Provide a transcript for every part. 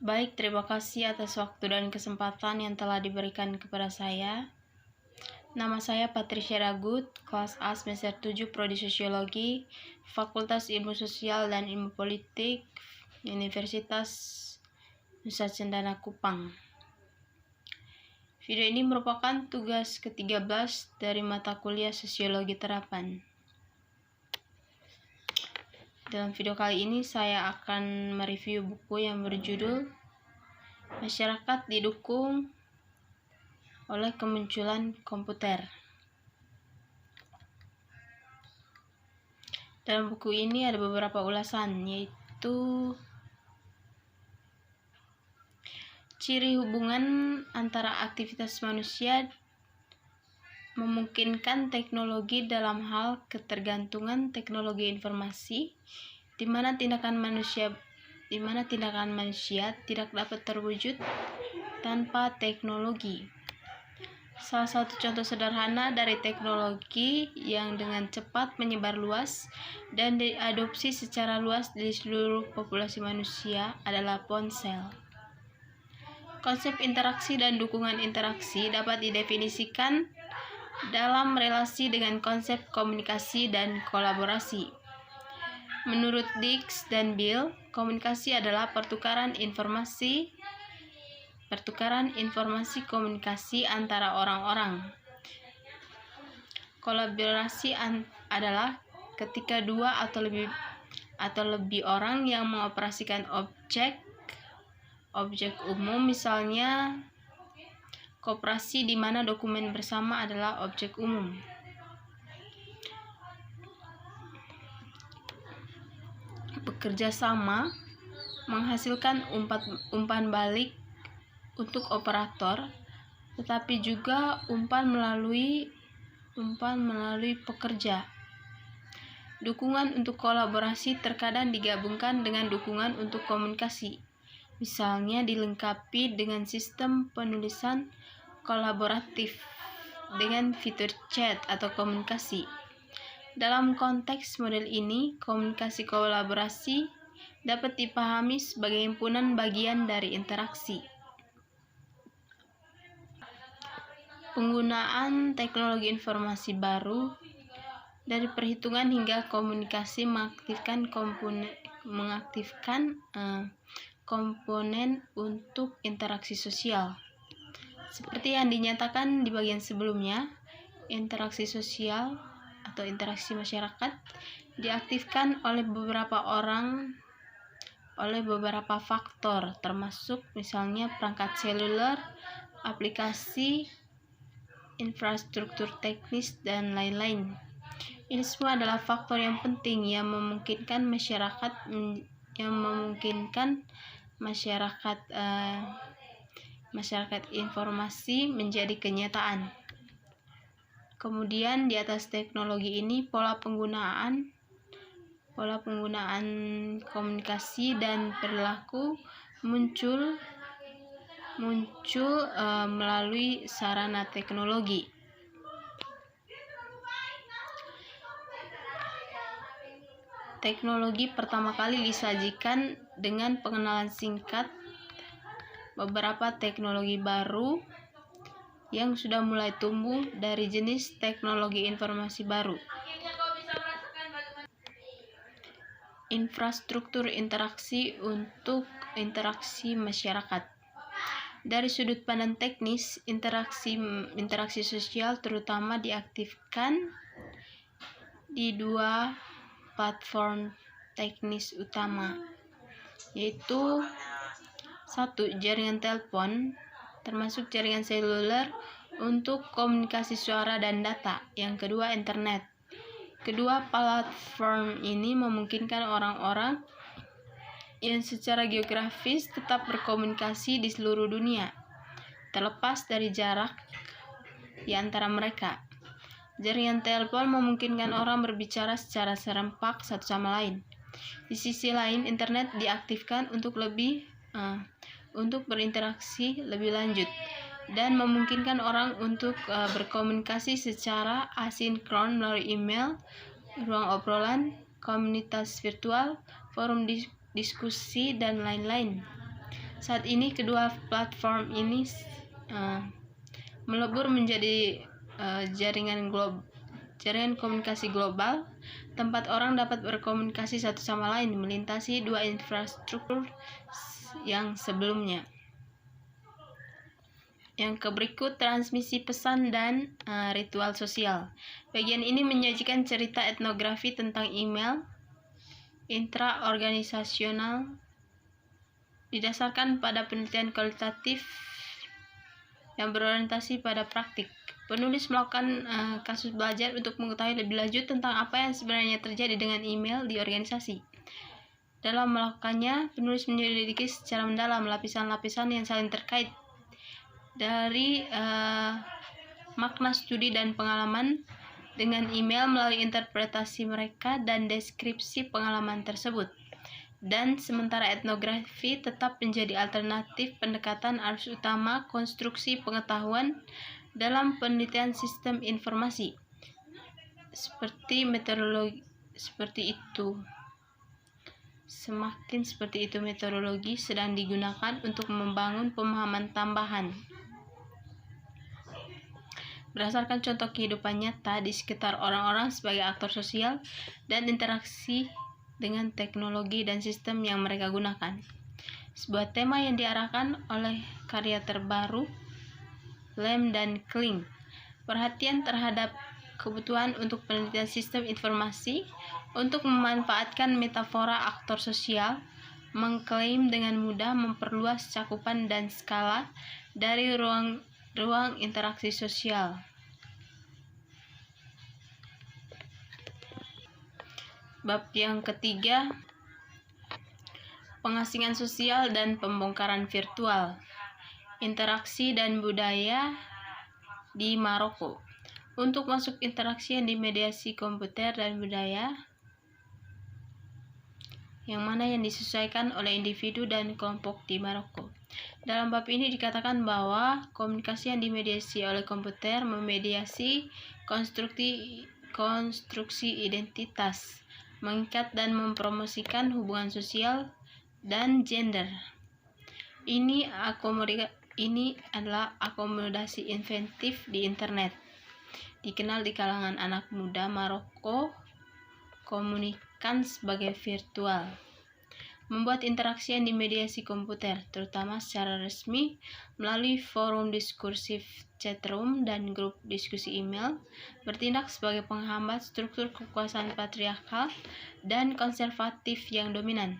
Baik, terima kasih atas waktu dan kesempatan yang telah diberikan kepada saya. Nama saya Patricia Ragut, kelas A semester 7 Prodi Sosiologi, Fakultas Ilmu Sosial dan Ilmu Politik, Universitas Nusa Cendana Kupang. Video ini merupakan tugas ke-13 dari mata kuliah Sosiologi Terapan. Dalam video kali ini saya akan mereview buku yang berjudul Masyarakat Didukung oleh Kemunculan Komputer. Dalam buku ini ada beberapa ulasan, yaitu ciri hubungan antara aktivitas manusia memungkinkan teknologi dalam hal ketergantungan teknologi informasi, di mana tindakan manusia tidak dapat terwujud tanpa teknologi. Salah satu contoh sederhana dari teknologi yang dengan cepat menyebar luas dan diadopsi secara luas di seluruh populasi manusia adalah ponsel. Konsep interaksi dan dukungan interaksi dapat didefinisikan dalam relasi dengan konsep komunikasi dan kolaborasi. Menurut Dix dan Bill, komunikasi adalah pertukaran informasi komunikasi antara orang-orang. Kolaborasi adalah ketika dua atau lebih orang yang mengoperasikan objek umum, misalnya koperasi di mana dokumen bersama adalah objek umum. Bekerja sama menghasilkan umpan balik untuk operator, tetapi juga umpan melalui pekerja. Dukungan untuk kolaborasi terkadang digabungkan dengan dukungan untuk komunikasi. Misalnya dilengkapi dengan sistem penulisan kolaboratif dengan fitur chat atau komunikasi. Dalam konteks model ini, komunikasi kolaborasi dapat dipahami sebagai himpunan bagian dari interaksi. Penggunaan teknologi informasi baru, dari perhitungan hingga komunikasi, mengaktifkan komponen untuk interaksi sosial. Seperti yang dinyatakan di bagian sebelumnya, interaksi sosial atau interaksi masyarakat diaktifkan oleh beberapa faktor, termasuk misalnya perangkat seluler, aplikasi, infrastruktur teknis, dan lain-lain. Ini semua adalah faktor yang penting yang memungkinkan masyarakat informasi menjadi kenyataan. Kemudian di atas teknologi ini pola penggunaan komunikasi dan perilaku muncul melalui sarana teknologi. Teknologi pertama kali disajikan dengan pengenalan singkat beberapa teknologi baru yang sudah mulai tumbuh dari jenis teknologi informasi baru. Infrastruktur interaksi untuk interaksi masyarakat. Dari sudut pandang teknis, interaksi sosial terutama diaktifkan di dua platform teknis utama, yaitu 1. Jaringan telepon, termasuk jaringan seluler untuk komunikasi suara dan data. Yang kedua, internet. Kedua platform ini memungkinkan orang-orang yang secara geografis tetap berkomunikasi di seluruh dunia, terlepas dari jarak di antara mereka. Jaringan telepon memungkinkan orang berbicara secara serempak satu sama lain. Di sisi lain, internet diaktifkan untuk berinteraksi lebih lanjut dan memungkinkan orang untuk berkomunikasi secara asinkron melalui email, ruang obrolan, komunitas virtual, forum diskusi, dan lain-lain. Saat ini kedua platform ini melebur menjadi jaringan komunikasi global, tempat orang dapat berkomunikasi satu sama lain melintasi dua infrastruktur yang sebelumnya. Yang berikut transmisi pesan dan ritual sosial. Bagian ini menyajikan cerita etnografi tentang email intraorganisasional didasarkan pada penelitian kualitatif yang berorientasi pada praktik. Penulis melakukan kasus belajar untuk mengetahui lebih lanjut tentang apa yang sebenarnya terjadi dengan email di organisasi. Dalam melakukannya, penulis menyelidiki secara mendalam lapisan-lapisan yang saling terkait dari makna studi dan pengalaman dengan email melalui interpretasi mereka dan deskripsi pengalaman tersebut. Dan sementara etnografi tetap menjadi alternatif pendekatan arus utama konstruksi pengetahuan dalam penelitian sistem informasi. Semakin seperti itu metodologi sedang digunakan untuk membangun pemahaman tambahan berdasarkan contoh kehidupan nyata di sekitar orang-orang sebagai aktor sosial dan interaksi dengan teknologi dan sistem yang mereka gunakan. Sebuah tema yang diarahkan oleh karya terbaru Lam dan Kling. Perhatian terhadap kebutuhan untuk penelitian sistem informasi untuk memanfaatkan metafora aktor sosial, mengklaim dengan mudah memperluas cakupan dan skala dari ruang interaksi sosial. Bab yang ketiga, pengasingan sosial dan pembongkaran virtual, interaksi dan budaya di Maroko. Untuk masuk interaksi yang dimediasi komputer dan budaya, yang mana yang disesuaikan oleh individu dan kelompok di Maroko. Dalam bab ini dikatakan bahwa komunikasi yang dimediasi oleh komputer memediasi konstruksi identitas, mengikat dan mempromosikan hubungan sosial dan gender. Ini adalah akomodasi inventif di internet, dikenal di kalangan anak muda Maroko komunikan sebagai virtual. Membuat interaksi yang dimediasi komputer, terutama secara resmi melalui forum diskursif chatroom dan grup diskusi email, bertindak sebagai penghambat struktur kekuasaan patriarkal dan konservatif yang dominan.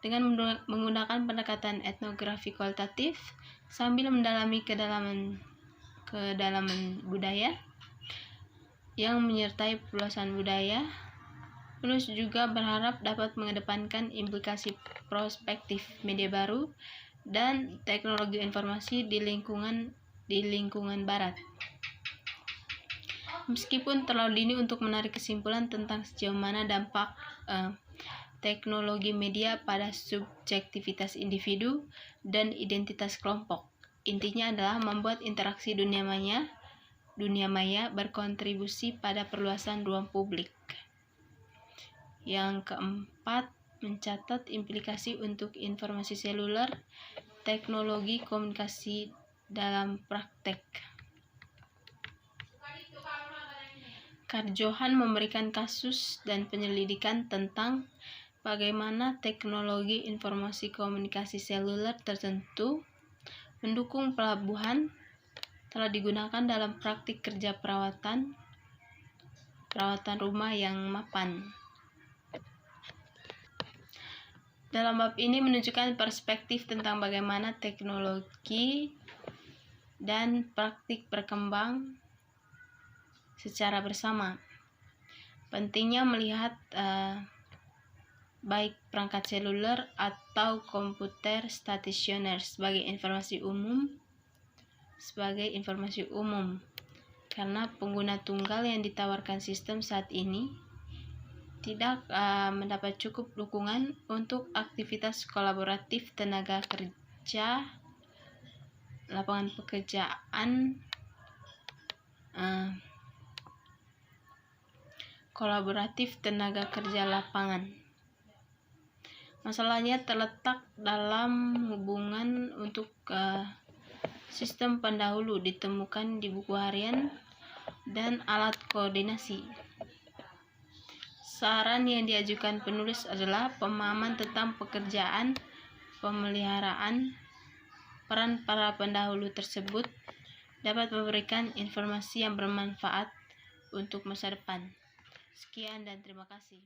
Dengan menggunakan pendekatan etnografi kualitatif sambil mendalami kedalaman budaya yang menyertai perluasan budaya, penulis juga berharap dapat mengedepankan implikasi prospektif media baru dan teknologi informasi di lingkungan barat. Meskipun terlalu dini untuk menarik kesimpulan tentang sejauh mana dampak teknologi media pada subjektivitas individu dan identitas kelompok, intinya adalah membuat interaksi dunia maya berkontribusi pada perluasan ruang publik. Yang keempat, mencatat implikasi untuk informasi seluler, teknologi komunikasi dalam praktek. Karjohan memberikan kasus dan penyelidikan tentang bagaimana teknologi informasi komunikasi seluler tertentu mendukung pelabuhan telah digunakan dalam praktik kerja perawatan rumah yang mapan. Dalam bab ini menunjukkan perspektif tentang bagaimana teknologi dan praktik berkembang secara bersama. Pentingnya melihat baik perangkat seluler atau komputer stasioner sebagai informasi umum, karena pengguna tunggal yang ditawarkan sistem saat ini tidak mendapat cukup dukungan untuk aktivitas kolaboratif tenaga kerja, lapangan pekerjaan, kolaboratif tenaga kerja lapangan. Masalahnya terletak dalam hubungan untuk sistem pendahulu ditemukan di buku harian dan alat koordinasi. Saran yang diajukan penulis adalah pemahaman tentang pekerjaan pemeliharaan peran para pendahulu tersebut dapat memberikan informasi yang bermanfaat untuk masa depan. Sekian dan terima kasih.